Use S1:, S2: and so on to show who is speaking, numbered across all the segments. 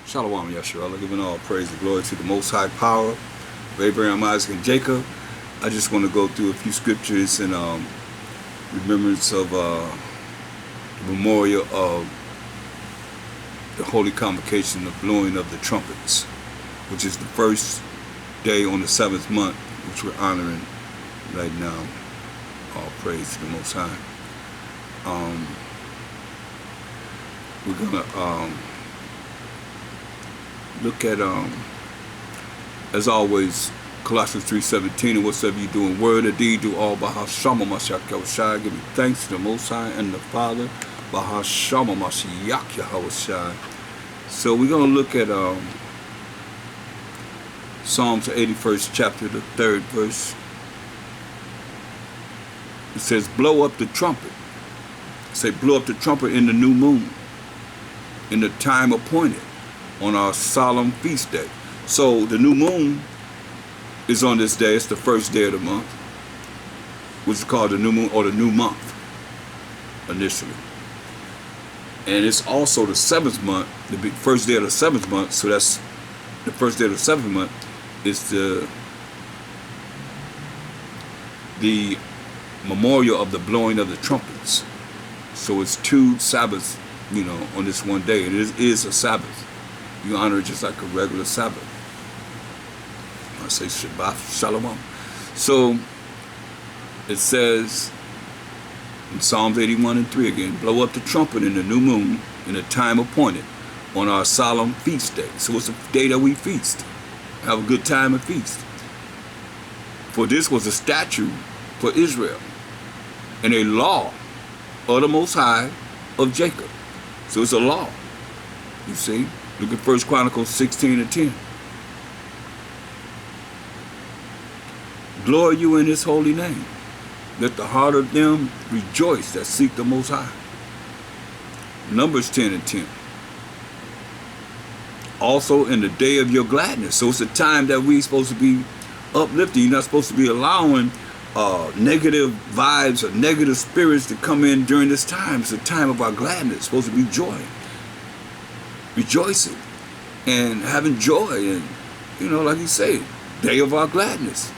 S1: Shalom, Yeshua. Giving all praise and glory to the Most High power of Abraham, Isaac, and Jacob. I just want to go through a few scriptures in remembrance of the memorial of the Holy Convocation, the blowing of the trumpets, which is the first day on the 7th month, which we're honoring right now. All praise to the Most High. We're gonna look at as always, Colossians 3:17, and whatsoever you do in word or deed, do all by YAHAWASHI, giving thanks to the Most High and the Father, by YAHAWASHI. So we're gonna look at Psalms 81st chapter, the 3rd verse. It says, blow up the trumpet. Say, blow up the trumpet in the new moon, in the time appointed, on our solemn feast day. So the new moon is on this day. It's the first day of the month, which is called the new moon or the new month initially. And it's also the 7th month, the first day of the 7th month. So that's the first day of the 7th month is the memorial of the blowing of the trumpets. So it's 2 Sabbaths, on this one day. And it is a Sabbath. You honor it just like a regular Sabbath. I say Shabbat Shalom. So it says in Psalms 81:3 again, blow up the trumpet in the new moon in a time appointed on our solemn feast day. So it's a day that we feast. Have a good time and feast. For this was a statute for Israel and a law of the Most High of Jacob. So it's a law. You see? Look at 1 Chronicles 16:10. Glory you in his holy name. Let the heart of them rejoice that seek the Most High. Numbers 10:10. Also in the day of your gladness. So it's a time that we're supposed to be uplifting. You're not supposed to be allowing negative vibes or negative spirits to come in during this time. It's a time of our gladness. It's supposed to be joy. Rejoicing and having joy, and like you say, day of our gladness,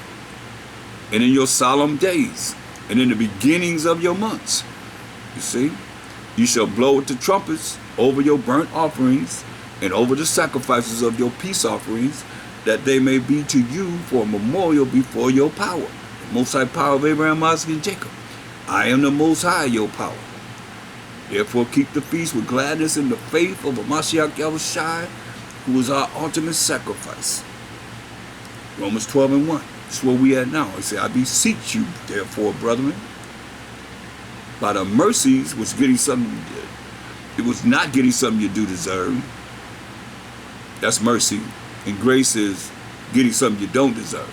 S1: and in your solemn days, and in the beginnings of your months. You see, you shall blow with the trumpets over your burnt offerings and over the sacrifices of your peace offerings, that they may be to you for a memorial before your power, the Most High power of Abraham, Isaac, and Jacob. I am the Most High, your power. Therefore keep the feast with gladness in the faith of MASHAYACH YAHAWASHI, who is our ultimate sacrifice. Romans 12:1. That's where we at now. It says, I beseech you, therefore, brethren, by the mercies, which getting something, it was not getting something you do deserve. That's mercy. And grace is getting something you don't deserve.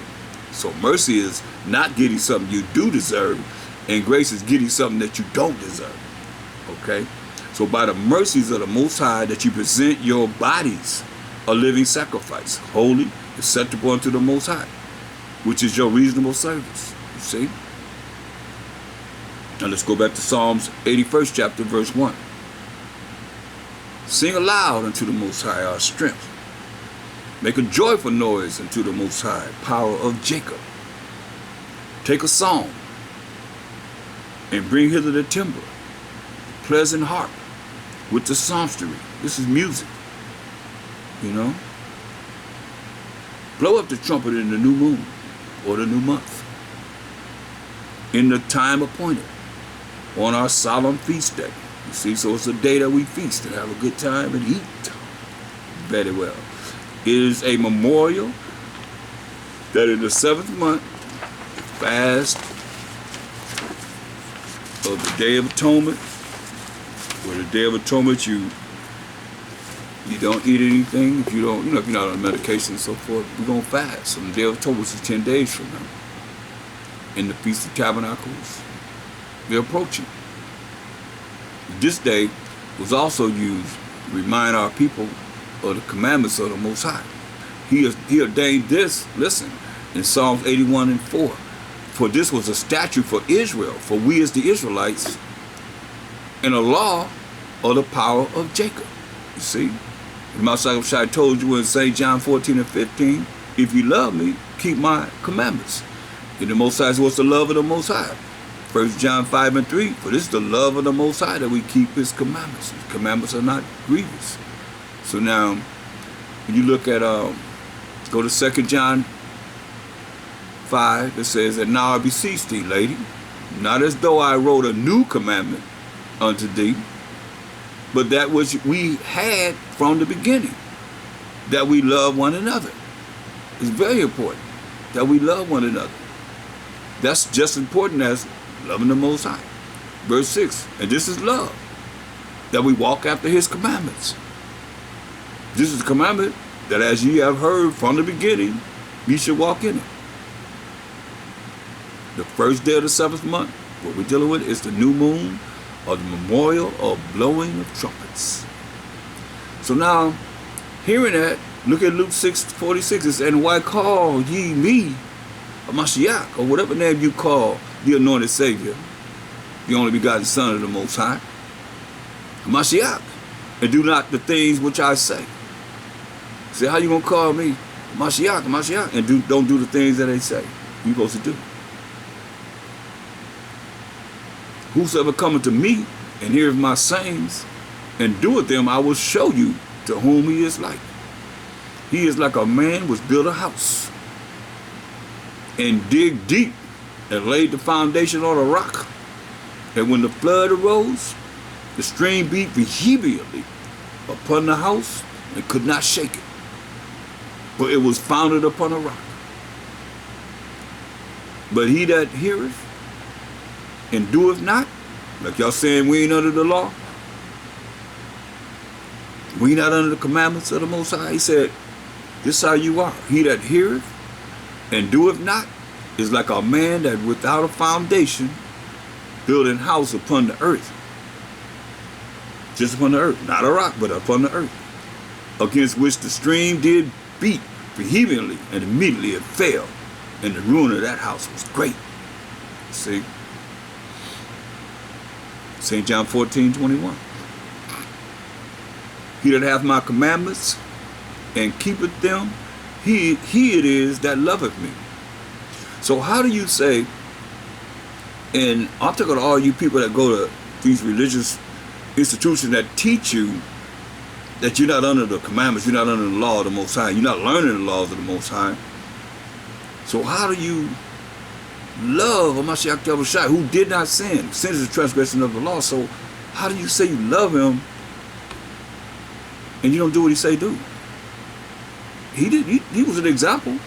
S1: So mercy is not getting something you do deserve, and grace is getting something that you don't deserve. Okay? So by the mercies of the Most High, that you present your bodies a living sacrifice, holy, acceptable unto the Most High, which is your reasonable service. You see? Now let's go back to Psalms 81st chapter, verse 1. Sing aloud unto the Most High, our strength. Make a joyful noise unto the Most High, power of Jacob. Take a song and bring hither the timbre, pleasant harp with the psalmistry. This is music, Blow up the trumpet in the new moon or the new month, in the time appointed, on our solemn feast day. You see, so it's a day that we feast and have a good time and eat very well. It is a memorial that in the 7th month, fast of the Day of Atonement, where the Day of Atonement you don't eat anything. If you don't, if you're not on medication and so forth, we're going to fast. And the Day of Atonement is 10 days from now. In the Feast of Tabernacles, they're approaching. This day was also used to remind our people of the commandments of the Most High. He ordained this, listen, in Psalms 81:4. For this was a statute for Israel, for we as the Israelites, and a law of the power of Jacob. You see? The MASHAYACH told you in St. John 14 and 15, if you love me, keep my commandments. And the Most High is what's the love of the Most High. 1 John 5 and 3, for this is the love of the Most High, that we keep his commandments. His commandments are not grievous. So now, when you look at, go to 2 John 5, it says, and now I beseech thee, lady, not as though I wrote a new commandment unto thee, but that which we had from the beginning, that we love one another. It's very important that we love one another. That's just as important as loving the Most High. Verse 6, and this is love, that we walk after his commandments. This is the commandment, that as ye have heard from the beginning, ye should walk in it. The first day of the 7th month, what we're dealing with is the new moon, or the memorial of blowing of trumpets. So now, hearing that, look at Luke 6:46. It says, and why call ye me a Mashiach, or whatever name you call the anointed Savior, the only begotten Son of the Most High, a Mashiach, and do not the things which I say. Say, how you gonna call me a Mashiach, and don't do the things that they say you supposed to do? Whosoever cometh to me and heareth my sayings and doeth them, I will show you to whom he is like. He is like a man which built a house and dig deep and laid the foundation on a rock. And when the flood arose, the stream beat vehemently upon the house and could not shake it, for it was founded upon a rock. But he that heareth and doeth not, like y'all saying we ain't under the law, we not under the commandments of the Most High. He said, this is how you are. He that heareth and doeth not is like a man that without a foundation building house upon the earth. Just upon the earth, not a rock, but upon the earth, against which the stream did beat vehemently, and immediately it fell, and the ruin of that house was great. See? St. John 14:21. He that hath my commandments and keepeth them, he it is that loveth me. So how do you say, and I'm talking to all you people that go to these religious institutions that teach you that you're not under the commandments, you're not under the law of the Most High, you're not learning the laws of the Most High. So how do you love a MASHAYACH who did not sin? Sin is a transgression of the law. So how do you say you love him and you don't do what he say do? He was an example.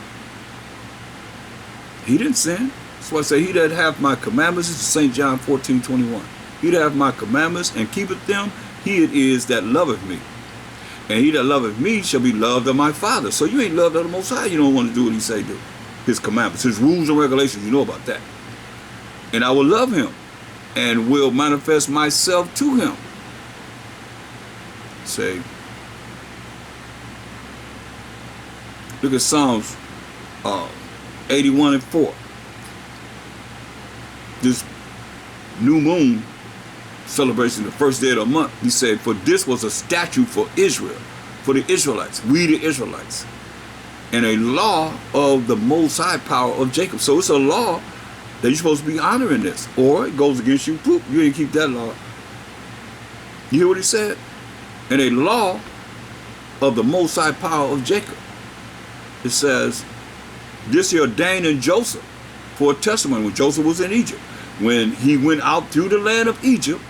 S1: He didn't sin. That's why I say, he that hath my commandments, this is St. John 14:21. He that hath my commandments and keepeth them, he it is that loveth me. And he that loveth me shall be loved of my Father. So you ain't loved of the Most High. You don't want to do what he say do. His commandments, his rules and regulations, you know about that. And I will love him and will manifest myself to him. Say, look at Psalms 81:4. This new moon celebration, the first day of the month, he said, for this was a statute for Israel, for the Israelites, we the Israelites, and a law of the Most High power of Jacob. So it's a law that you're supposed to be honoring this, or it goes against you. Poop, you didn't keep that law. You hear what he said? And a law of the Most High power of Jacob. It says, this he ordained in Joseph for a testimony when Joseph was in Egypt. When he went out through the land of Egypt,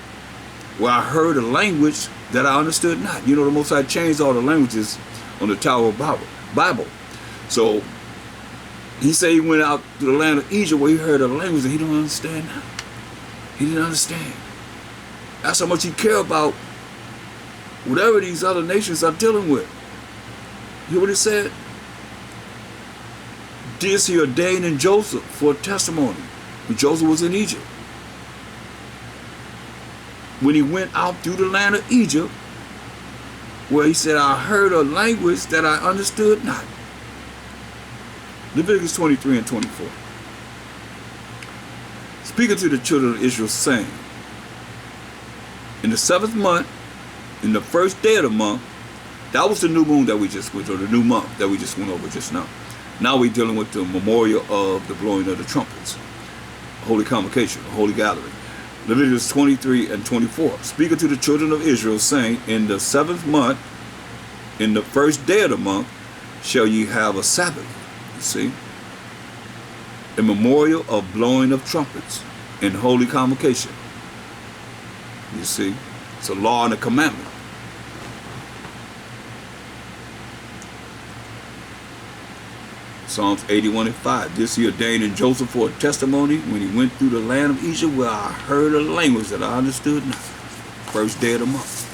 S1: where I heard a language that I understood not. You know, the Most High changed all the languages on the Tower of Bible. So he said he went out to the land of Egypt where he heard a language that he don't understand now. He didn't understand. That's how much he cared about whatever these other nations are dealing with. You hear what he said? This he ordained in Joseph for a testimony when Joseph was in Egypt. When he went out through the land of Egypt, where he said, I heard a language that I understood not. Leviticus 23:24. Speaking to the children of Israel, saying, in the 7th month, in the first day of the month, That was the new moon that we just went, or the new month that we just went over just now. Now we're dealing with the memorial of the blowing of the trumpets, holy convocation, holy gathering. Leviticus 23 and 24. Speaking to the children of Israel, saying, in the 7th month, in the 1st day of the month, shall ye have a Sabbath. You see? A memorial of blowing of trumpets in holy convocation. You see? It's a law and a commandment. Psalms 81 and 5. This he ordained in Joseph for a testimony when he went through the land of Egypt, where I heard a language that I understood not. 1st day of the month.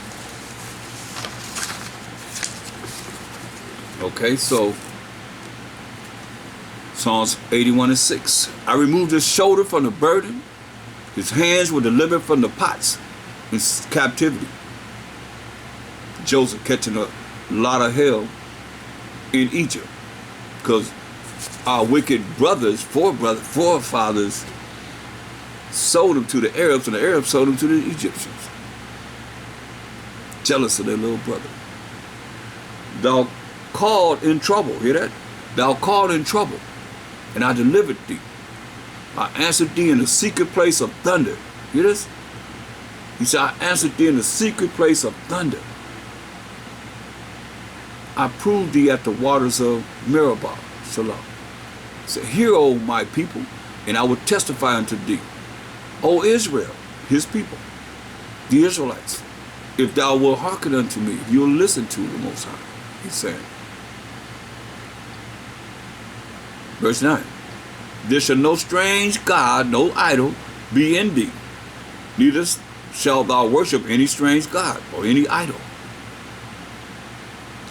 S1: Okay, so Psalms 81 and 6. I removed his shoulder from the burden. His hands were delivered from the pots in captivity. Joseph catching a lot of hell in Egypt, because our wicked brothers, forefathers, sold them to the Arabs, and the Arabs sold them to the Egyptians. Jealous of their little brother. Thou called in trouble, hear that? Thou called in trouble, and I delivered thee. I answered thee in the secret place of thunder. Hear this? He said, I answered thee in the secret place of thunder. I proved thee at the waters of Meribah. Shalom. He said, hear, O my people, and I will testify unto thee. O Israel, his people, the Israelites, if thou wilt hearken unto me, if you'll listen to the Most High. He's saying. Verse 9. There shall no strange god, no idol, be in thee. Neither shalt thou worship any strange god or any idol.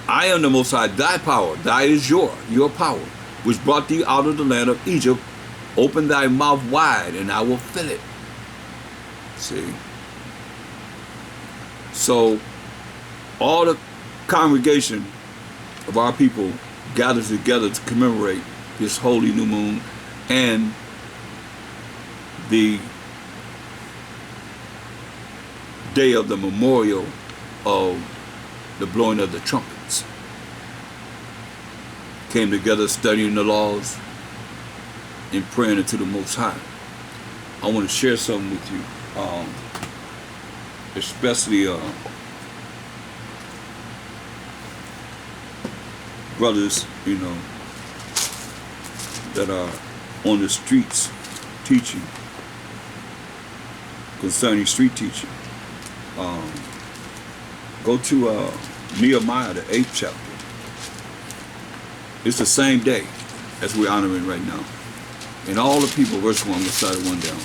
S1: I am the Most High, thy power, thy is your power, which brought thee out of the land of Egypt. Open thy mouth wide, and I will fill it. See? So, all the congregation of our people gathers together to commemorate this holy new moon and the day of the memorial of the blowing of the trumpets. Came together studying the laws and praying unto the Most High. I want to share something with you, especially brothers, you know, that are on the streets teaching concerning street teaching. Go to Nehemiah, the 8th chapter. It's the same day as we're honoring right now. And all the people, verse 1, let's start one down.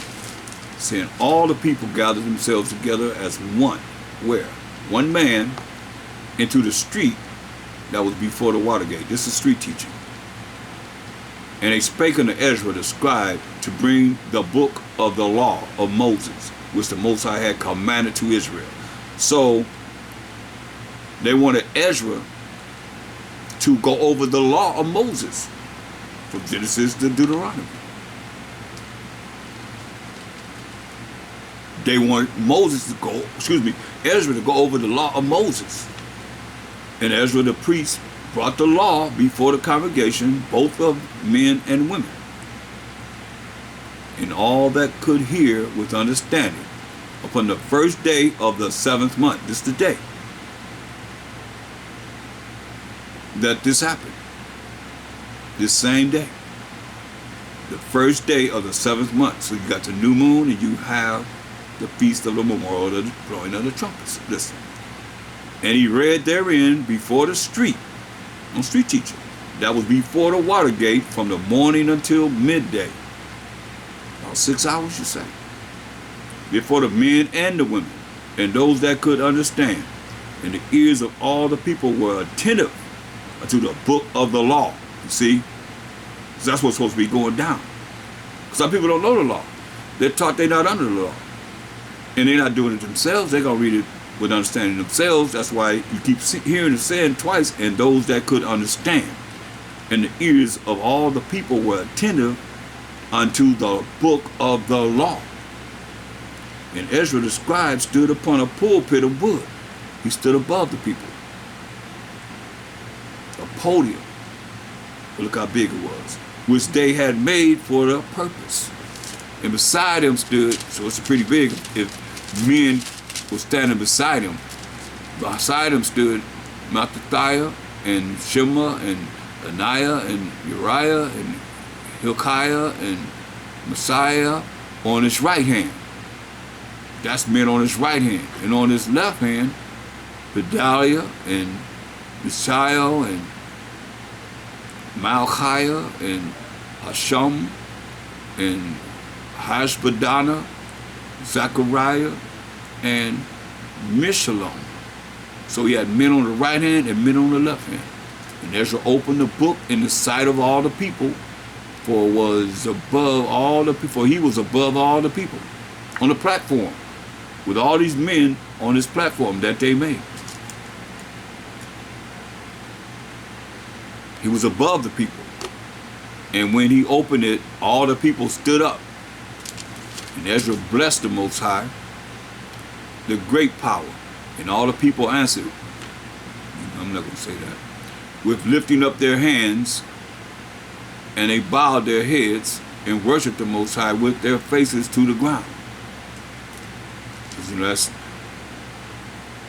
S1: Saying, all the people gathered themselves together as one. Where? One man into the street that was before the water gate. This is street teaching. And they spake unto Ezra the scribe to bring the book of the law of Moses, which the Most High had commanded to Israel. So they wanted Ezra to go over the law of Moses from Genesis to Deuteronomy. They want Ezra to go over the law of Moses. And Ezra the priest brought the law before the congregation, both of men and women, and all that could hear with understanding, upon the 1st day of the 7th month. This is the day that this happened. This same day. The 1st day of the 7th month. So you got the new moon and you have the feast of the memorial of the blowing of the trumpets. Listen. And he read therein before the street, on street teaching, that was before the water gate, from the morning until midday. About 6 hours, you say. Before the men and the women, and those that could understand. And the ears of all the people were attentive to the book of the law. You see? So that's what's supposed to be going down. Some people don't know the law. They're taught they're not under the law. And they're not doing it themselves. They're going to read it with understanding themselves. That's why you keep hearing it said twice, and those that could understand. And the ears of all the people were attentive unto the book of the law. And Ezra the scribe stood upon a pulpit of wood. He stood above the people. a podium. Look how big it was, which they had made for the purpose. And beside him stood, so it's pretty big if men were standing beside him. Beside him stood Mattathiah and Shema and Ananiah and Uriah and Hilkiah and Messiah on his right hand. That's men on his right hand. And on his left hand, Pedaliah and Mishael and Malchiah and Hashum and Hashbadana, Zechariah and Meshullam. So he had men on the right hand and men on the left hand. And Ezra opened the book in the sight of all the people, for was above all the people. For he was above all the people on the platform, with all these men on this platform that they made. He was above the people. And when he opened it, all the people stood up. And Ezra blessed the Most High, the great power. And all the people answered, I'm not going to say that, with lifting up their hands, and they bowed their heads and worshiped the Most High with their faces to the ground.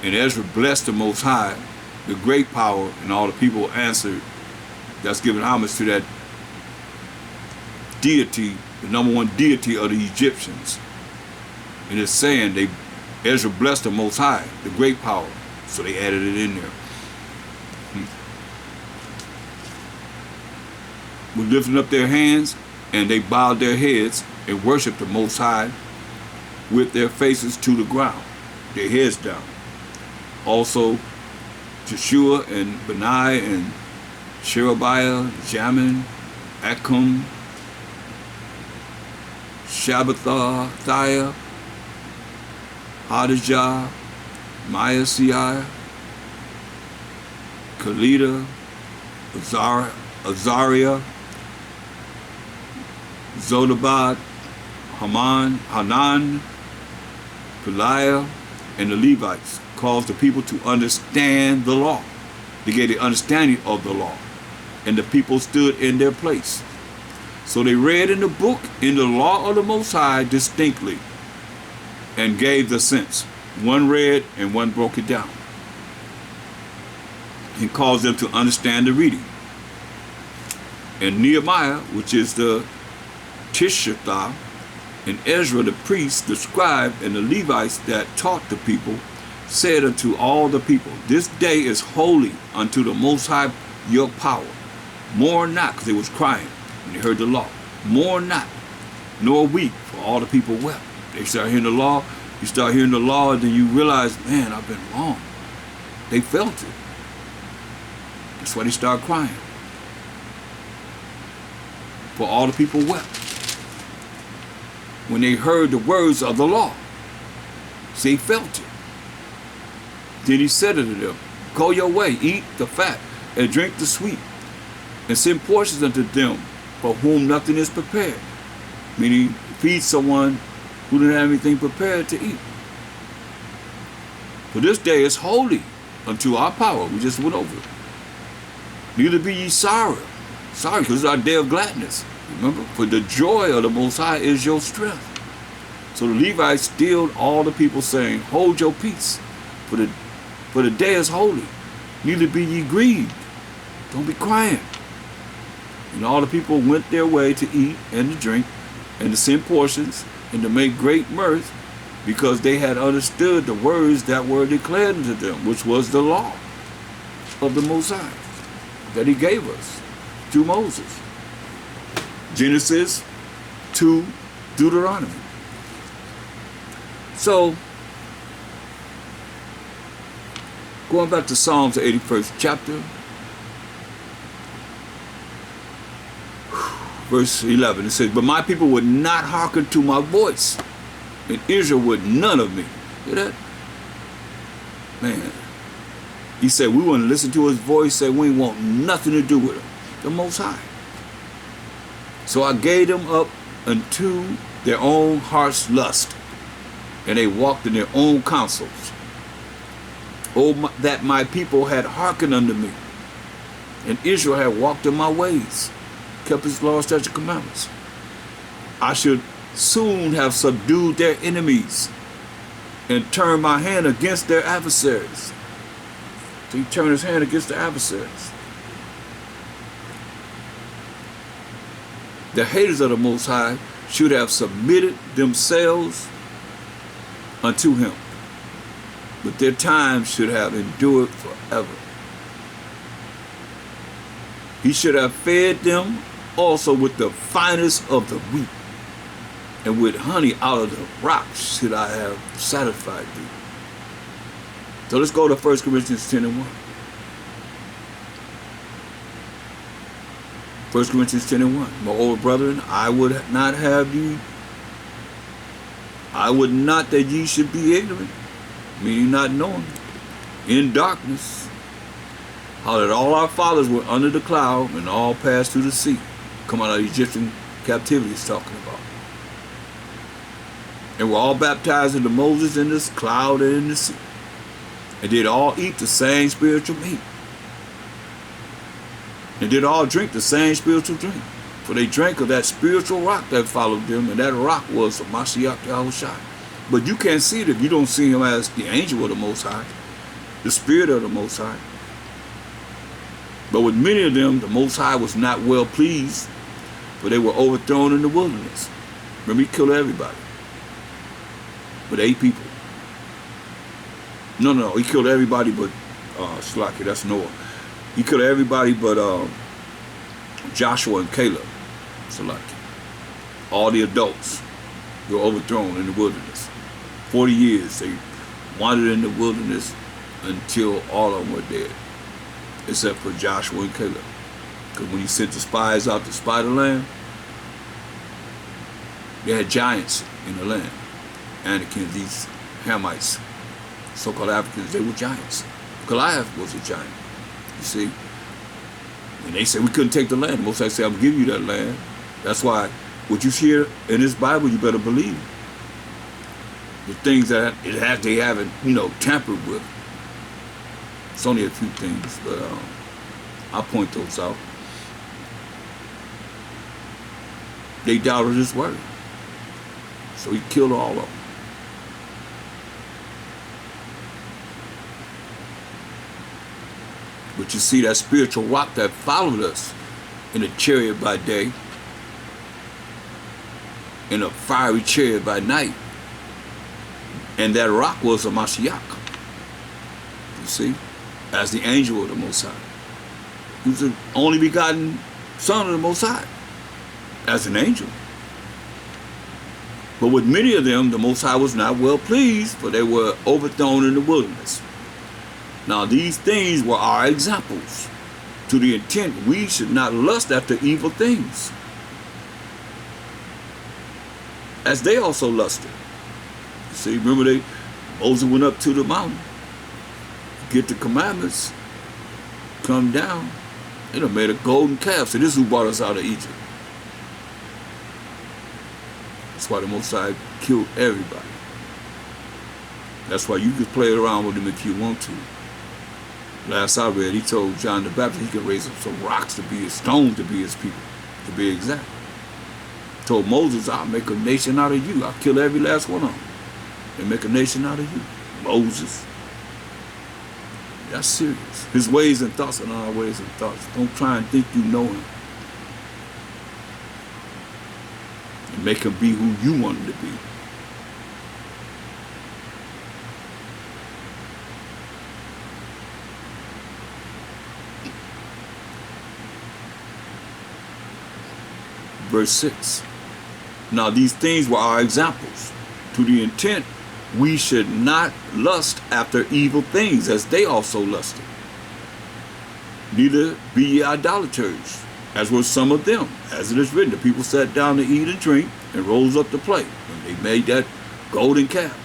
S1: And Ezra blessed the Most High, the great power, and all the people answered. That's giving homage to that deity, the number one deity of the Egyptians. And it's saying Ezra blessed the Most High, the great power. So they added it in there. With lifting up their hands, and they bowed their heads and worshiped the Most High with their faces to the ground, their heads down. Also, Joshua and Benai and Sherebiah, Jamin, Akum, Shabbathiah, Hadijah, Maaseiah, Kalida, Azariah, Zodabad, Hanan, Peliah, and the Levites caused the people to understand the law. They gave the understanding of the law, and the people stood in their place. So they read in the book, in the law of the Most High distinctly, and gave the sense. One read and one broke it down, and caused them to understand the reading. And Nehemiah, which is the Tishatha, and Ezra the priest, the scribe, and the Levites that taught the people, said unto all the people, this day is holy unto the Most High your power. Mourn not, because they was crying when they heard the law. Mourn not, nor weep, for all the people wept. They start hearing the law. You start hearing the law, and then you realize, man, I've been wrong. They felt it. That's why they start crying. For all the people wept when they heard the words of the law. See, he felt it. Then he said unto them, go your way, eat the fat, and drink the sweet, and send portions unto them for whom nothing is prepared. Meaning, feed someone who didn't have anything prepared to eat. For this day is holy unto our power. We just went over it. Neither be ye sorry, because it's our day of gladness. Remember, for the joy of the Most High is your strength. So the Levites stilled all the people, saying, hold your peace, for the day is holy. Neither be ye grieved. Don't be crying. And all the people went their way to eat and to drink, and to send portions, and to make great mirth, because they had understood the words that were declared unto them, which was the law of the Most High that he gave us through Moses. Genesis to Deuteronomy. So, going back to Psalms, the 81st chapter, verse 11, it says, but my people would not hearken to my voice, and Israel would none of me. Hear that? Man. He said, we wouldn't listen to his voice, said we ain't want nothing to do with him. The Most High. So I gave them up unto their own heart's lust, and they walked in their own counsels. Oh, that my people had hearkened unto me, and Israel had walked in my ways, kept his law, statutes, and commandments, I should soon have subdued their enemies and turned my hand against their adversaries. So he turned his hand against the adversaries. The haters of the Most High should have submitted themselves unto him, but their time should have endured forever. He should have fed them also with the finest of the wheat, and with honey out of the rocks should I have satisfied thee. So let's go to 1 Corinthians 10 and 1. 1 Corinthians 10 and 1. Moreover, brethren, I would not that ye should be ignorant, meaning not knowing, in darkness, how that all our fathers were under the cloud and all passed through the sea. Come out of Egyptian captivity is talking about. And were all baptized into Moses in this cloud and in the sea. And did all eat the same spiritual meat. And did all drink the same spiritual drink. For they drank of that spiritual rock that followed them, and that rock was the MASHAYACH YAHAWASHI. But you can't see it if you don't see him as the angel of the Most High, the Spirit of the Most High. But with many of them, the Most High was not well pleased, for they were overthrown in the wilderness. Remember, he killed everybody. But 8 people. No, he killed everybody but Shlaki, that's Noah. He killed everybody but Joshua and Caleb, Shlaki. All the adults were overthrown in the wilderness. 40 years they wandered in the wilderness until all of them were dead, except for Joshua and Caleb. Because when he sent the spies out to spy the land, they had giants in the land. Anakim, these Hamites, so-called Africans, they were giants. Goliath was a giant, you see. And they said we couldn't take the land. Most I say, I'm gonna give you that land. That's why what you hear in this Bible, you better believe. The things that they haven't, tampered with. It's only a few things, but I'll point those out. They doubted his word. So he killed all of them. But you see that spiritual rock that followed us in a chariot by day, in a fiery chariot by night. And that rock was a MASHAYACH. You see? As the angel of the Most High. He was the only begotten Son of the Most High. As an angel. But with many of them, the Most High was not well pleased, for they were overthrown in the wilderness. Now these things were our examples, to the intent we should not lust after evil things, as they also lusted. See, remember Moses went up to the mountain, get the commandments, come down, and they made a golden calf. So this is who brought us out of Egypt. That's why the Most High killed everybody. That's why you can play around with him if you want to. Last I read, he told John the Baptist he could raise up some rocks to be his stones to be his people, to be exact. Told Moses, I'll make a nation out of you. I'll kill every last one of them and make a nation out of you. Moses. That's serious. His ways and thoughts are not our ways and thoughts. Don't try and think you know him. And make him be who you want him to be. Verse 6. Now these things were our examples, to the intent we should not lust after evil things, as they also lusted. Neither be ye idolaters, as were some of them. As it is written, the people sat down to eat and drink, and rose up to play, and they made that golden calf,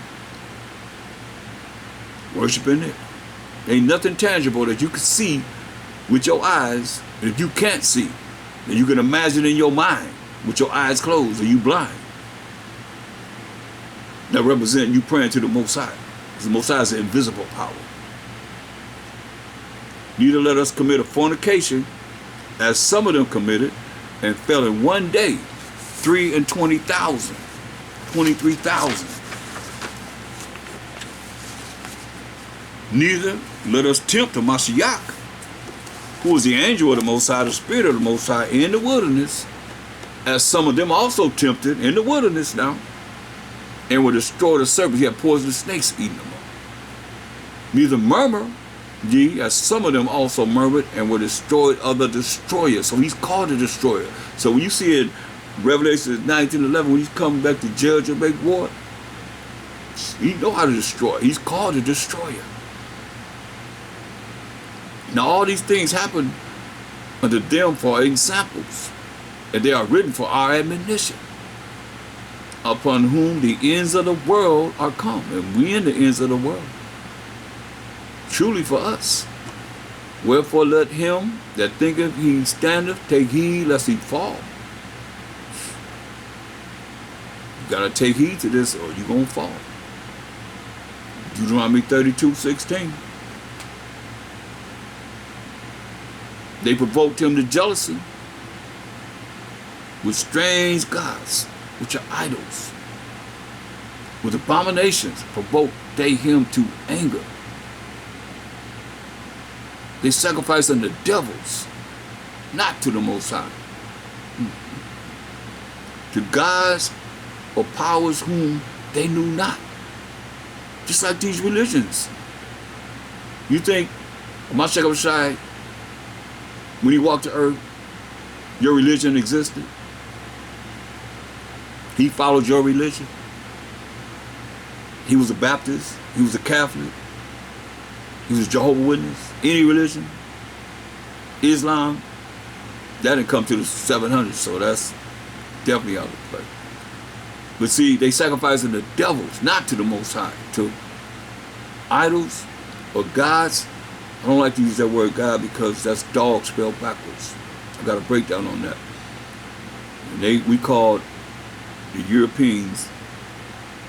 S1: worshiping it. Ain't nothing tangible that you can see with your eyes, and if you can't see, then you can imagine in your mind with your eyes closed, or you blind. That represent you praying to the Most High. Because the Most High is an invisible power. Neither let us commit a fornication, as some of them committed, and fell in one day 23,000. Neither let us tempt the MASHAYACH, who is the angel of the Most High, the Spirit of the Most High, in the wilderness, as some of them also tempted in the wilderness now, and were destroyed of serpents. He had poisonous snakes eating them up. Neither murmur ye, as some of them also murmured and were destroyed of the destroyer. So he's called the destroyer. So when you see in Revelation 19:11, when he's coming back to judge and make war, he know how to destroy. He's called the destroyer. Now all these things happen unto them for examples, and they are written for our admonition, upon whom the ends of the world are come. And we in the ends of the world, truly for us. Wherefore let him that thinketh he standeth take heed lest he fall. You gotta take heed to this or you're gonna fall. Deuteronomy 32:16. They provoked him to jealousy with strange gods, which are idols. With abominations provoked they him to anger. They sacrificed unto devils, not to the Most High. To gods or powers whom they knew not. Just like these religions. You think YAHAWASHI, when he walked the earth, your religion existed? He followed your religion? He was a Baptist? He was a Catholic? He was a Jehovah's Witness? Any religion? Islam? That didn't come to the 700s, so that's definitely out of place. But see, they sacrificed to the devils, not to the Most High, to idols or gods. I don't like to use that word God because that's dog spelled backwards. I got a breakdown on that. And we called the Europeans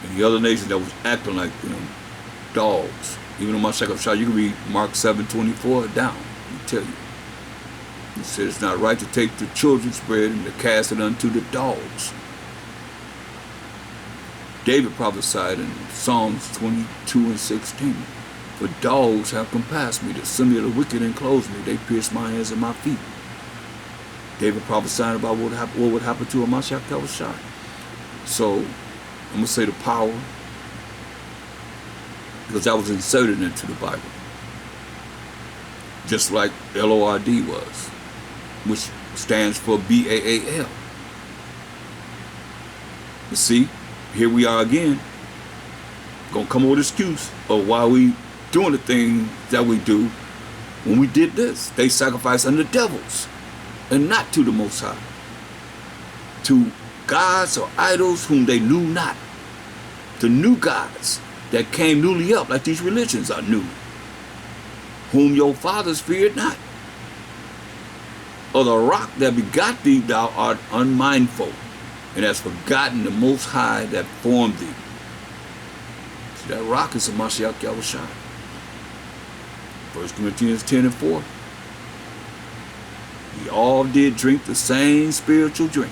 S1: and the other nations that was acting like them dogs. Even on my second shot, you can read Mark 7:24 down. He tell you. He said it's not right to take the children's bread and to cast it unto the dogs. David prophesied in Psalms 22:16. For dogs have compassed me, the assembly of the wicked enclosed me. They pierced my hands and my feet. David prophesied about what would happen to a MASHAYACH. So I'm gonna say the power, because that was inserted into the Bible, just like LORD was, which stands for BAAL. You see, here we are again, gonna come up with an excuse of why we doing the thing that we do. When we did this, they sacrificed unto devils and not to the Most High, to gods or idols whom they knew not, to new gods that came newly up, like these religions are new, whom your fathers feared not. Of the rock that begot thee thou art unmindful, and hast forgotten the Most High that formed thee. See, that rock is a YAHAWASHI. 1 Corinthians 10:4. We all did drink the same spiritual drink.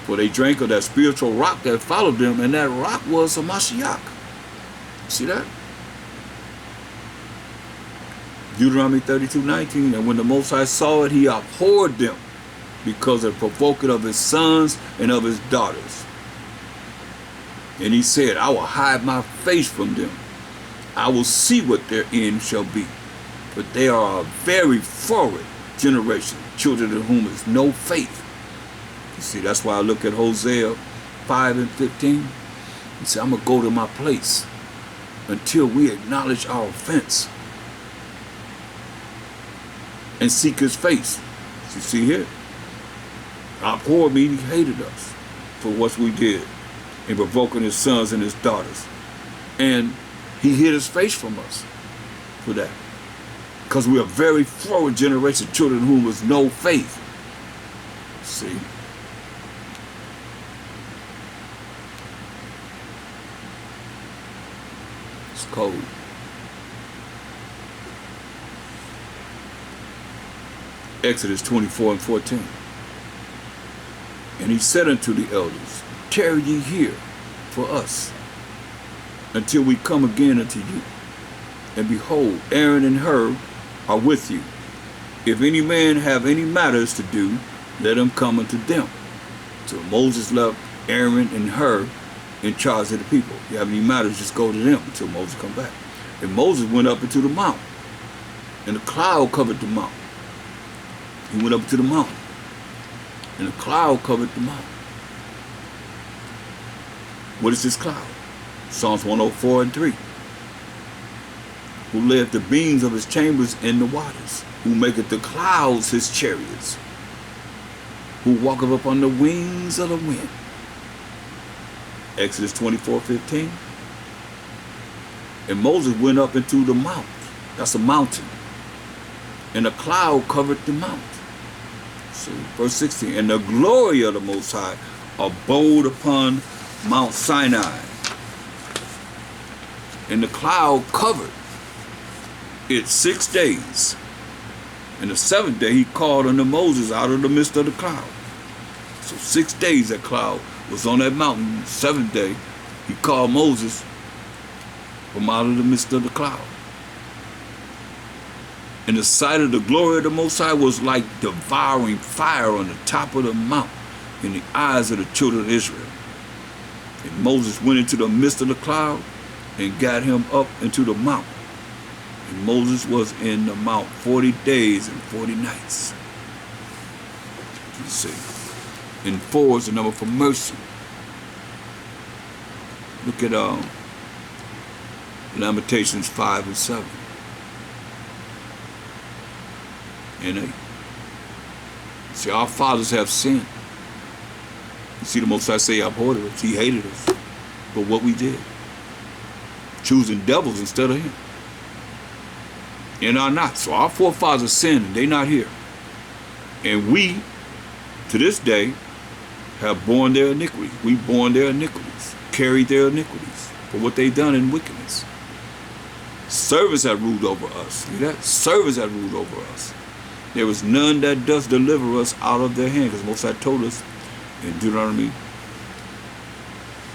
S1: For they drank of that spiritual rock that followed them, and that rock was a MASHAYACH. See that? Deuteronomy 32:19. And when the Most High saw it, he abhorred them because of the provoking of his sons and of his daughters. And he said, I will hide my face from them. I will see what their end shall be. But they are a very forward generation, children of whom is no faith. You see, that's why I look at Hosea 5:15. He said, I'm going to go to my place until we acknowledge our offense and seek his face. You see here, abhorred me, he hated us for what we did in provoking his sons and his daughters. And he hid his face from us for that. Because we are very forward generation, children whom was no faith. See? It's cold. Exodus 24:14. And he said unto the elders, tarry ye here for us, until we come again unto you. And behold, Aaron and Hur are with you. If any man have any matters to do, let him come unto them. So Moses left Aaron and Hur in charge of the people. If you have any matters, just go to them until Moses come back. And Moses went up into the mountain, and the cloud covered the mountain. He went up into the mountain, and the cloud covered the mountain. What is this cloud? Psalms 104:3. Who layeth the beams of his chambers in the waters, who maketh the clouds his chariots, who walketh upon the wings of the wind. Exodus 24:15. And Moses went up into the mount. That's a mountain. And a cloud covered the mount. So verse 16. And the glory of the Most High abode upon Mount Sinai. And the cloud covered it 6 days. And the 7th day he called unto Moses out of the midst of the cloud. So 6 days that cloud was on that mountain. The 7th day he called Moses from out of the midst of the cloud. And the sight of the glory of the Most High was like devouring fire on the top of the mount in the eyes of the children of Israel. And Moses went into the midst of the cloud and got him up into the mount. And Moses was in the mount 40 days and 40 nights. You see. And 4 is the number for mercy. Look at Lamentations 5 and 7. And 8. See, our fathers have sinned. You see the Most High say, abhorred us. He hated us for what we did. Choosing devils instead of him. And are not. So our forefathers sinned and they're not here. And we, to this day, have borne their iniquities. We borne their iniquities. Carried their iniquities for what they've done in wickedness. Servants have ruled over us. See that? Servants have ruled over us. There is none that does deliver us out of their hand. Because Most High told us in Deuteronomy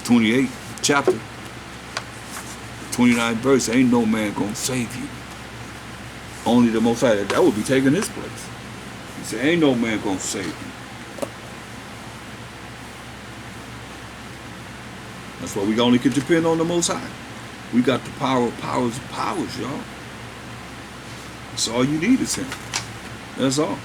S1: 28 chapter, 29 verse, ain't no man gonna save you. Only the Most High. That would be taking his place. He said, ain't no man gonna save you. That's why we only can depend on the Most High. We got the power of powers of powers, y'all. That's all you need is him. That's all.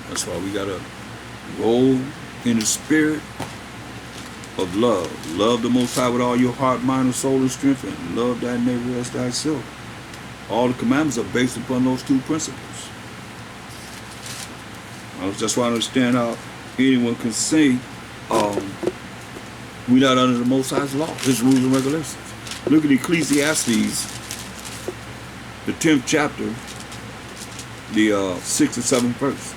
S1: That's why we gotta roll in the spirit of love. Love the Most High with all your heart, mind, and soul, and strength, and love thy neighbor as thyself. All the commandments are based upon those 2 principles. That's why I understand how anyone can say we're not under the Most High's law, his rules and regulations. Look at Ecclesiastes, the 10th chapter, the 6th and 7th verse.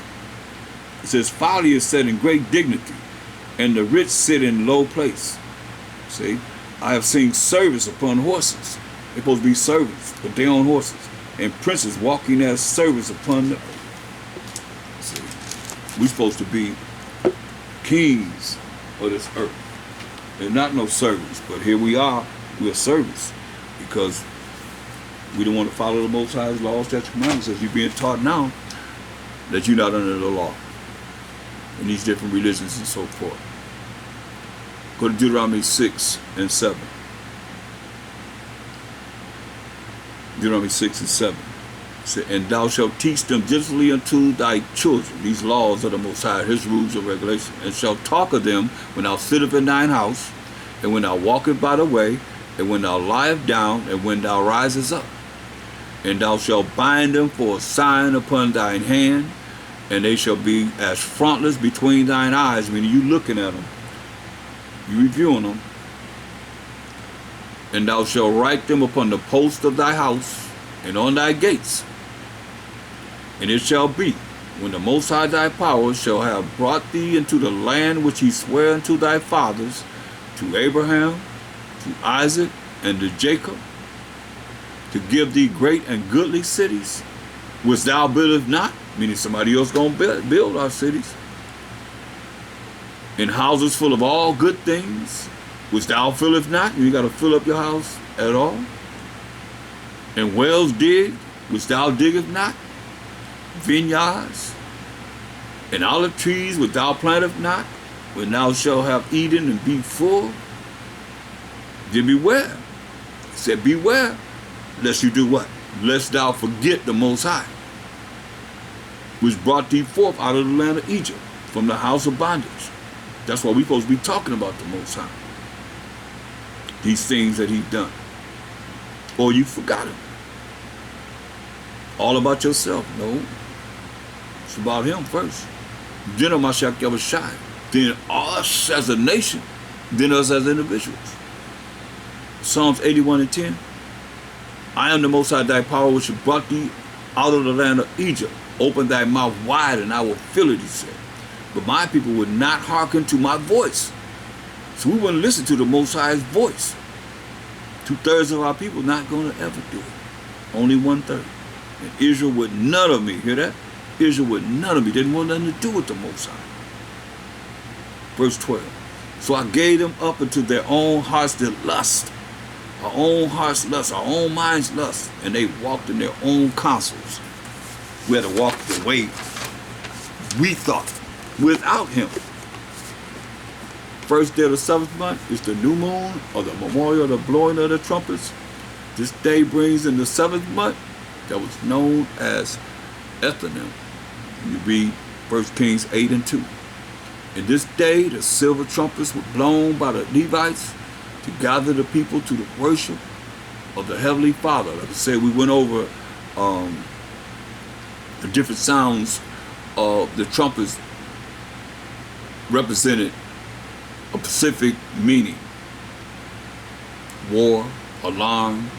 S1: It says, folly is set in great dignity, and the rich sit in low place. See, I have seen servants upon horses. They're supposed to be servants, but they're on horses. And princes walking as servants upon the earth. See, we're supposed to be kings of this earth. They're not no servants, but here we are. We're servants because we don't want to follow the Most High's laws, statutes, commandments, as you're being taught now that you're not under the law in these different religions and so forth. Go to Deuteronomy 6 and 7. Deuteronomy 6 and 7. And thou shalt teach them diligently unto thy children these laws of the Most High, his rules and regulations, and shalt talk of them when thou sittest in thine house, and when thou walkest by the way, and when thou liest down, and when thou risest up. And thou shalt bind them for a sign upon thine hand, and they shall be as frontlets between thine eyes. Meaning you looking at them, you reviewing them. And thou shalt write them upon the posts of thy house, and on thy gates. And it shall be, when the Most High thy power shall have brought thee into the land which he sware unto thy fathers, to Abraham, to Isaac and to Jacob, to give thee great and goodly cities, which thou buildest not, meaning somebody else gonna build our cities, and houses full of all good things, which thou fillest not. You gotta fill up your house at all. And wells digged, which thou diggest not, vineyards, and olive trees, which thou plantest not, when thou shalt have eaten and be full. Then beware. He said, beware, lest you do what? Lest thou forget the Most High, which brought thee forth out of the land of Egypt, from the house of bondage. That's why we're supposed to be talking about the Most High. These things that he's done. Or you forgot him. All about yourself. No. It's about him first. Then MASHAYACH. Then us as a nation. Then us as individuals. Psalms 81:10. I am the Most High, thy power, which brought thee out of the land of Egypt. Open thy mouth wide, and I will fill it, he said. But my people would not hearken to my voice. So we wouldn't listen to the Most High's voice. 2/3 of our people not going to ever do it. Only 1/3. And Israel would none of me. Hear that? Israel would none of me. Didn't want nothing to do with the Most High. Verse 12. So I gave them up into their own hearts their lust. Our own hearts lust, our own minds lust. And they walked in their own counsels. We had to walk the way we thought without him. First day of the 7th month is the new moon, or the memorial of the blowing of the trumpets. This day brings in the 7th month that was known as Ethanim. You read 1 Kings 8:2. In this day, the silver trumpets were blown by the Levites to gather the people to the worship of the Heavenly Father. Like I said, we went over the different sounds of the trumpets represented a specific meaning. War, alarm,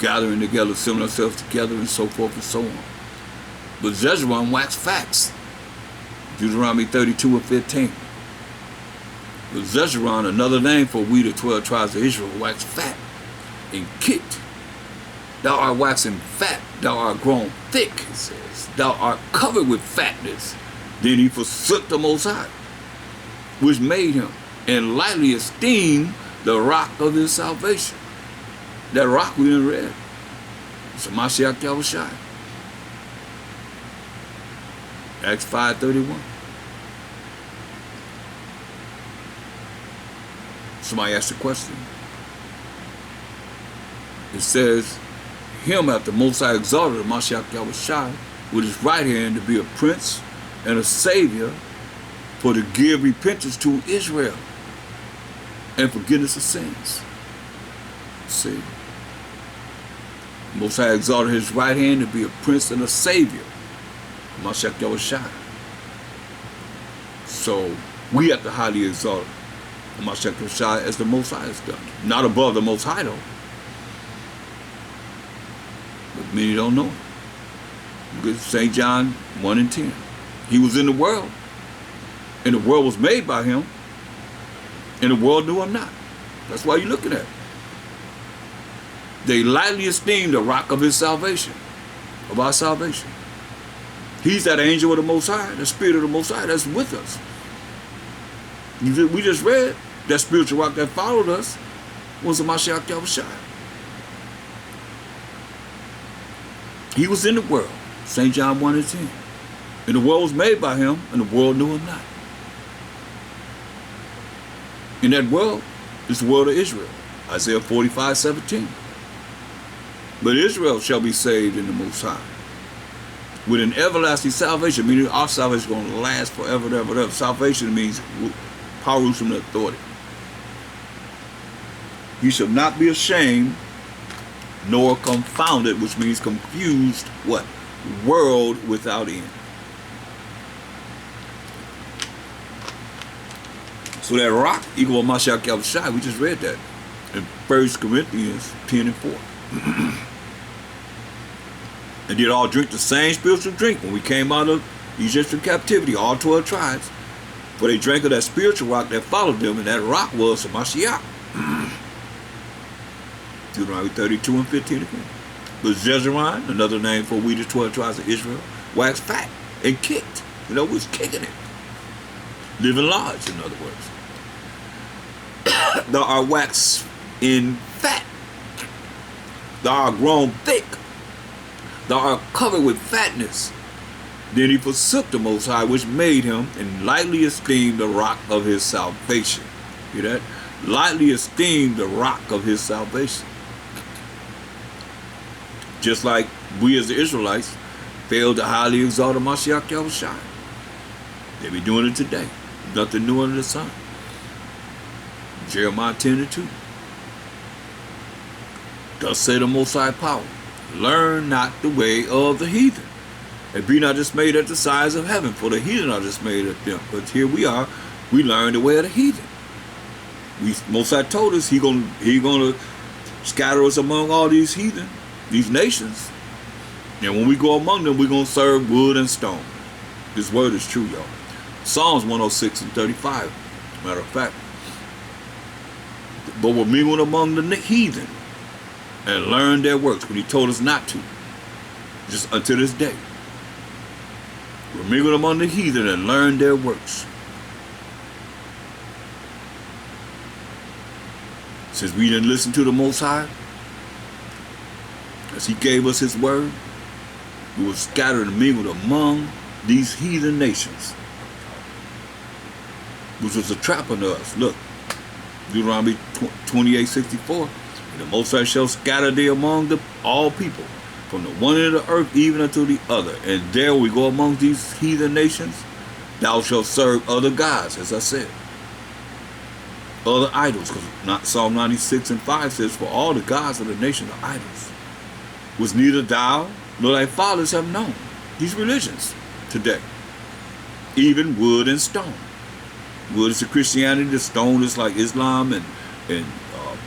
S1: gathering together, assembling ourselves together, and so forth and so on. But Jezreel waxed facts. Deuteronomy 32:15. But Jezreel, another name for we the 12 tribes of Israel, waxed fat and kicked. Thou art waxing fat, thou art grown thick, it says. Thou art covered with fatness. Then he forsook the Most High, which made him, and lightly esteemed the rock of his salvation. That rock we done read. It's YAHAWASHI. Acts 5:31. Somebody asked a question. It says, him hath the Most High exalted, YAHAWASHI, with his right hand to be a prince and a savior, for to give repentance to Israel and forgiveness of sins. See? Most High exalted his right hand to be a prince and a savior. YAHAWASHI. So we have to highly exalt YAHAWASHI as the Most High has done. Not above the Most High though. But many don't know it. Because St. John 1:10. He was in the world, and the world was made by him, and the world knew him not. That's why you're looking at it. They lightly esteemed the rock of his salvation, of our salvation. He's that angel of the Most High, the Spirit of the Most High that's with us. We just read that spiritual rock that followed us was the YAHAWASHI. He was in the world, St. John 1:10. And the world was made by him, and the world knew him not. In that world is the world of Israel, Isaiah 45:17. But Israel shall be saved in the Most High, with an everlasting salvation, meaning our salvation is going to last forever and ever and ever. Salvation means power, roots, and authority. He shall not be ashamed, nor confounded, which means confused, what? World without end. So that rock equal YAHAWASHI, we just read that in 1 Corinthians 10:4. And did all drink the same spiritual drink when we came out of Egyptian captivity, all 12 tribes. For they drank of that spiritual rock that followed them, and that rock was the Mashiach. Deuteronomy 32 and 15 again. But Jezreel, another name for we the 12 tribes of Israel, waxed fat and kicked. You know, was kicking it. Living large, in other words. Thou art waxed in fat. Thou art grown thick. Thou art covered with fatness. Then he forsook the Most High, which made him, and lightly esteemed the rock of his salvation. Hear that? Lightly esteemed the rock of his salvation. Just like we as the Israelites failed to highly exalt the MASHAYACH YAHAWASHI. They be doing it today. Nothing new under the sun. Jeremiah 10 and 2. Thus say the Most High Power, learn not the way of the heathen, and be not dismayed at the signs of heaven, for the heathen are dismayed at them. But here we are, we learn the way of the heathen. Most High told us he gonna scatter us among all these heathen, these nations. And when we go among them, we're gonna serve wood and stone. This word is true, y'all. Psalms 106 and 35, matter of fact. But we're mingled among the heathen and learn their works when he told us not to, just until this day. We're mingled among the heathen and learn their works. Since we didn't listen to the Most High, as he gave us his word, we were scattered and mingled among these heathen nations, which was a trap unto us. Look, Deuteronomy 28:64. And the Most High shall scatter thee among all people, from the one end of the earth even unto the other. And there we go among these heathen nations, thou shalt serve other gods, as I said. Other idols, because Psalm 96 and 5 says, for all the gods of the nation are idols, which neither thou nor thy fathers have known. These religions today, even wood and stone. Wood is the Christianity, the stone is like Islam and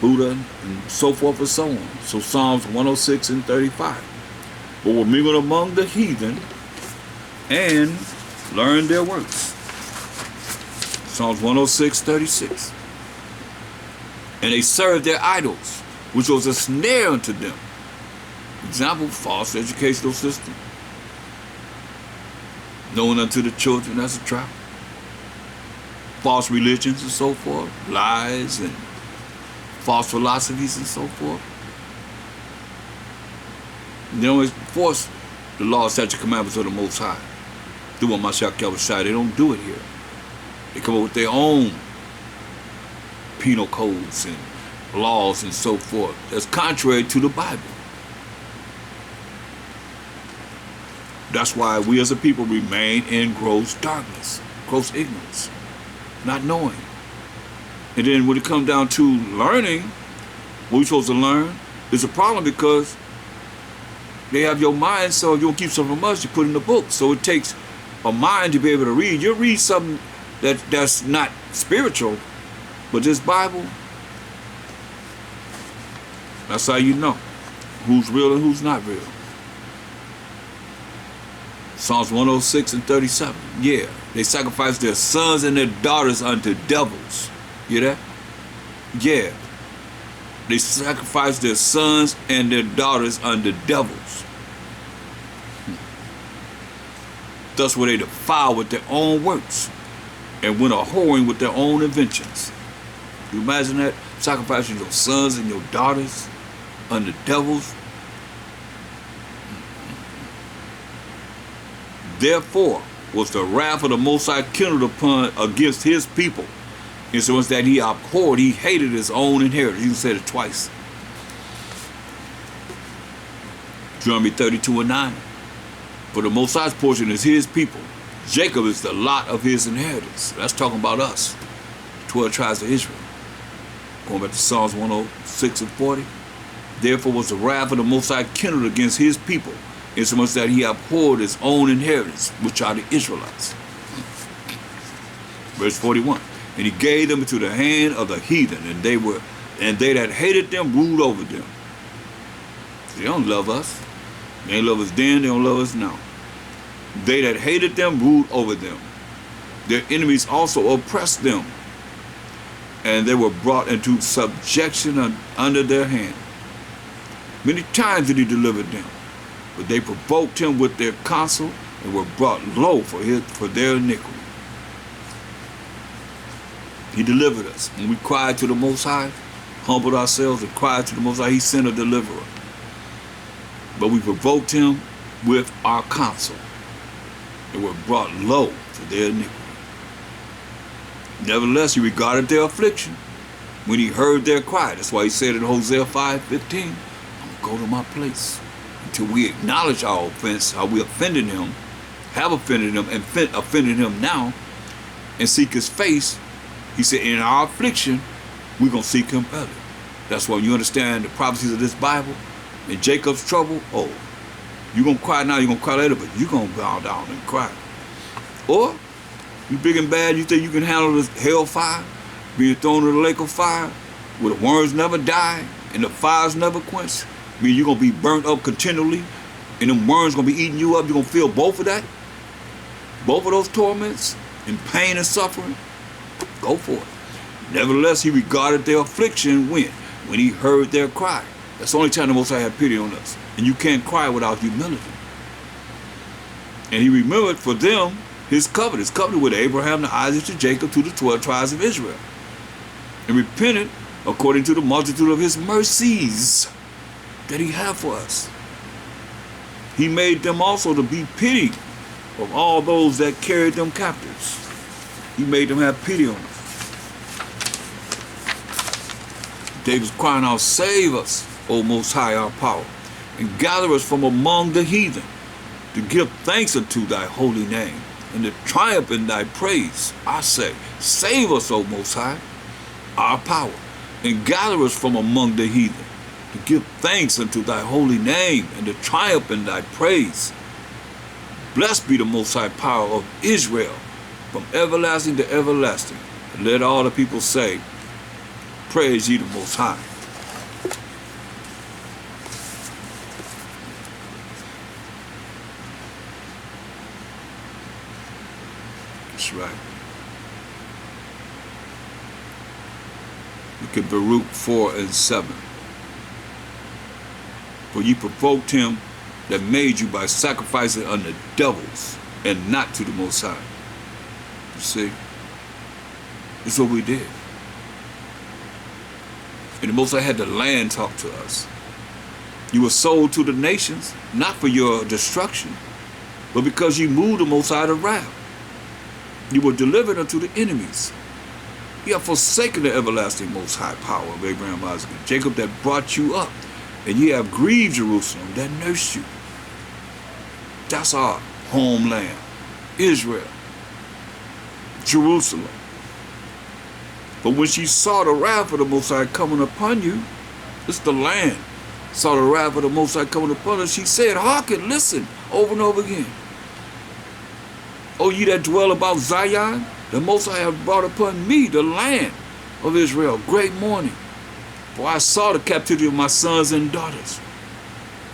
S1: Buddha and so forth and so on. So Psalms 106 and 35. But we're mingled among the heathen and learn their works. Psalms 106, 36. And they served their idols, which was a snare unto them. Example, false educational system. Known unto the children as a trap. False religions and so forth. Lies and false philosophies and so forth. They don't enforce the law, statute, commandments of the Most High. Do what MASHAYACH YAHAWASHI. They don't do it here. They come up with their own penal codes and laws and so forth. That's contrary to the Bible. That's why we as a people remain in gross darkness, gross ignorance, not knowing. And then when it comes down to learning, what we're supposed to learn, is a problem because they have your mind, so if you don't keep something from us, you put it in the book. So it takes a mind to be able to read. You'll read something that's not spiritual, but this Bible, that's how you know who's real and who's not real. Psalms 106 and 37. Yeah, they sacrifice their sons and their daughters unto devils. You hear that? Yeah. They sacrifice their sons and their daughters unto devils. Thus were they defiled with their own works and went a-whoring with their own inventions. You imagine that? Sacrificing your sons and your daughters unto devils. Therefore was the wrath of the Most High kindled upon against his people, insomuch that he abhorred, he hated his own inheritance. You said it twice. Deuteronomy 32 and 9. For the Most High's portion is his people. Jacob is the lot of his inheritance. That's talking about us, 12 tribes of Israel. Going back to Psalms 106 and 40. Therefore was the wrath of the Most High kindled against his people, insomuch that he abhorred his own inheritance, which are the Israelites. Verse 41. And he gave them into the hand of the heathen, and they that hated them ruled over them. They don't love us. They ain't love us then, they don't love us now. They that hated them ruled over them. Their enemies also oppressed them, and they were brought into subjection under their hand. Many times did he deliver them, but they provoked him with their counsel and were brought low for their iniquity. He delivered us. When we cried to the Most High, humbled ourselves and cried to the Most High, he sent a deliverer. But we provoked him with our counsel and were brought low for their iniquity. Nevertheless, he regarded their affliction when he heard their cry. That's why he said in Hosea 5:15, I'm going to go to my place. Until we acknowledge our offense, how we offended him, have offended him, and offended him now, and seek his face. He said, in our affliction, we're going to seek him early. That's why when you understand the prophecies of this Bible, in Jacob's trouble, oh, you're going to cry now, you're going to cry later, but you're going to bow down and cry. Or, you big and bad, you think you can handle this hellfire, being thrown in the lake of fire, where the worms never die, and the fires never quench? I mean, you're going to be burnt up continually, and them worms going to be eating you up. You're going to feel both of that? Both of those torments, and pain and suffering? Go for it. Nevertheless, he regarded their affliction when he heard their cry. That's the only time the Most High had pity on us. And you can't cry without humility. And he remembered for them his covenant with Abraham, to Isaac, to Jacob, to the 12 tribes of Israel. And repented according to the multitude of his mercies that he had for us. He made them also to be pitied of all those that carried them captives. He made them have pity on them. David's crying out, save us, O Most High, our power, and gather us from among the heathen, to give thanks unto thy holy name, and to triumph in thy praise. I say, save us, O Most High, our power, and gather us from among the heathen, to give thanks unto thy holy name, and to triumph in thy praise. Blessed be the Most High power of Israel, from everlasting to everlasting. And let all the people say, praise ye the Most High. That's right. Look at Baruch 4 and 7. For ye provoked him that made you by sacrificing unto devils, and not to the Most High. You see? That's what we did. And the Most High had the land talk to us. You were sold to the nations, not for your destruction, but because you moved the Most High to wrath. You were delivered unto the enemies. You have forsaken the everlasting Most High power of Abraham, Isaac, and Jacob, that brought you up. And ye have grieved Jerusalem, that nursed you. That's our homeland, Israel, Jerusalem. But when she saw the wrath of the Most High coming upon you, it's the land, saw the wrath of the Most High coming upon her, she said, hearken, listen, over and over again. O ye that dwell about Zion, the Most High have brought upon me the land of Israel, great mourning. For I saw the captivity of my sons and daughters,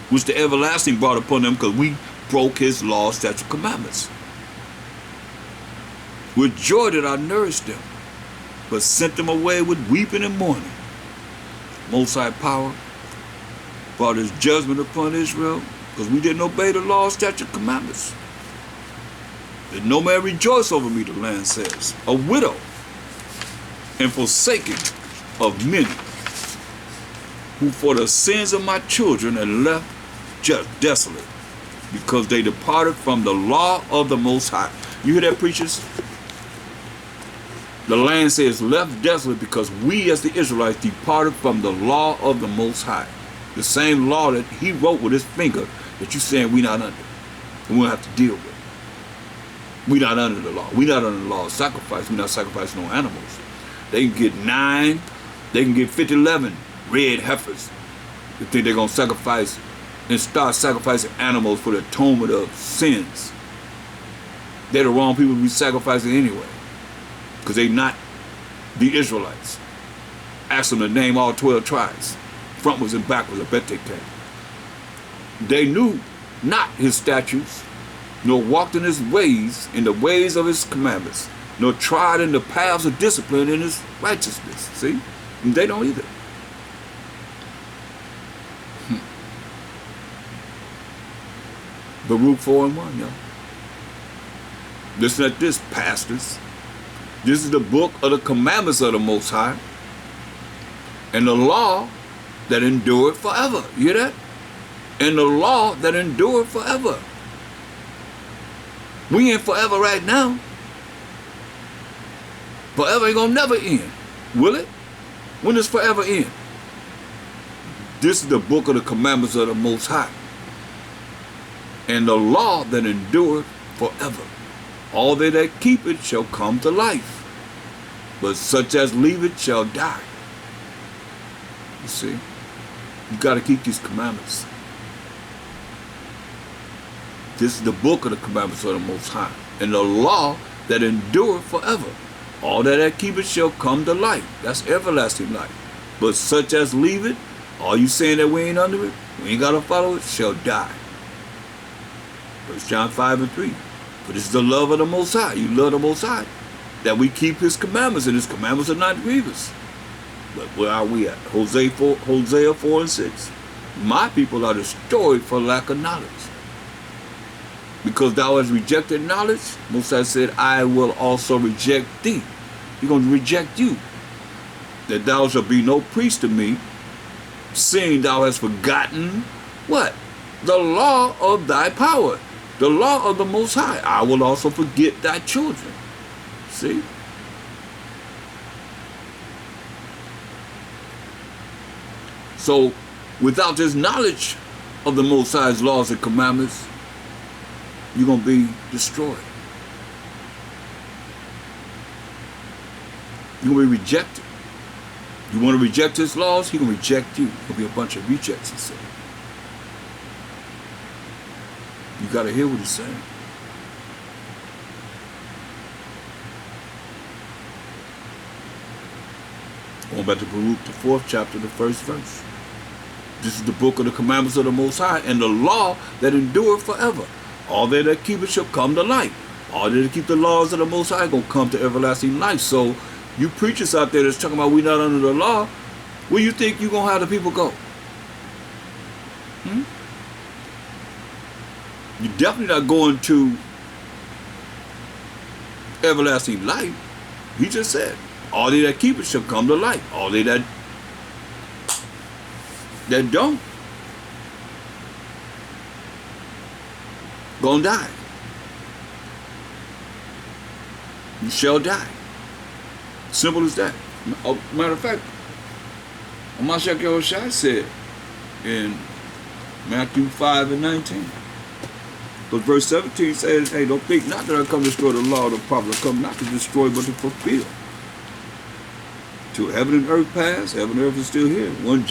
S1: which the everlasting brought upon them, because we broke his law, statutes, commandments. With joy did I nourish them, but sent them away with weeping and mourning. Most High power brought his judgment upon Israel, because we didn't obey the law, statutes, commandments. Let no man rejoice over me, the land says, a widow, and forsaken of many, who for the sins of my children are left just desolate, because they departed from the law of the Most High. You hear that, preachers? The land says left desolate because we as the Israelites departed from the law of the Most High. The same law that he wrote with his finger that you're saying we not under. And we don't have to deal with. We not under the law. We not under the law of sacrifice. We not sacrificing no animals. They can get 9, they can get 11 red heifers. They think they're going to sacrifice and start sacrificing animals for the atonement of sins. They're the wrong people to be sacrificing anyway, because they not the Israelites. Ask them to name all 12 tribes, frontwards and backwards. I bet they can. They knew not his statutes, nor walked in his ways, in the ways of his commandments, nor trod in the paths of discipline in his righteousness. See? And they don't either. Baruch 4:1, y'all. Listen at this, pastors. This is the book of the commandments of the Most High, and the law that endureth forever. You hear that? And the law that endureth forever. We ain't forever right now. Forever ain't gonna never end. Will it? When does forever end? This is the book of the commandments of the Most High, and the law that endureth forever. All they that keep it shall come to life, but such as leave it shall die. You see, you got to keep these commandments. This is the book of the commandments of the Most High, and the law that endureth forever. All that keep it shall come to life. That's everlasting life. But such as leave it, all you saying that we ain't under it, we ain't got to follow it, shall die. 1 John 5:3. For this is the love of the Most High. You love the Most High, that we keep his commandments, and his commandments are not grievous. But where are we at? Hosea 4:6. My people are destroyed for lack of knowledge. Because thou hast rejected knowledge, Most High said, I will also reject thee. He's going to reject you. That thou shalt be no priest to me, seeing thou hast forgotten what? The law of thy power. The law of the Most High. I will also forget thy children. See? So, without this knowledge of the Most High's laws and commandments, you're going to be destroyed. You're going to be rejected. You want to reject his laws, he's going to reject you. There'll be a bunch of rejects, he said. You got to hear what he's saying. Going back to Baruch, the 4th chapter, the 1st verse. This is the book of the commandments of the Most High, and the law that endureth forever. All they that keep it shall come to life. All they that keep the laws of the Most High going to come to everlasting life. So, you preachers out there that's talking about we not under the law, where you think you're going to have the people go? You're definitely not going to everlasting life. He just said, all they that keep it shall come to life. All they that don't, gonna die. You shall die. Simple as that. Matter of fact, MASHAYACH said in Matthew 5:19. But verse 17 says, hey, don't think not that I come to destroy the law or the prophet. I come not to destroy, but to fulfill. Till heaven and earth pass, heaven and earth is still here. One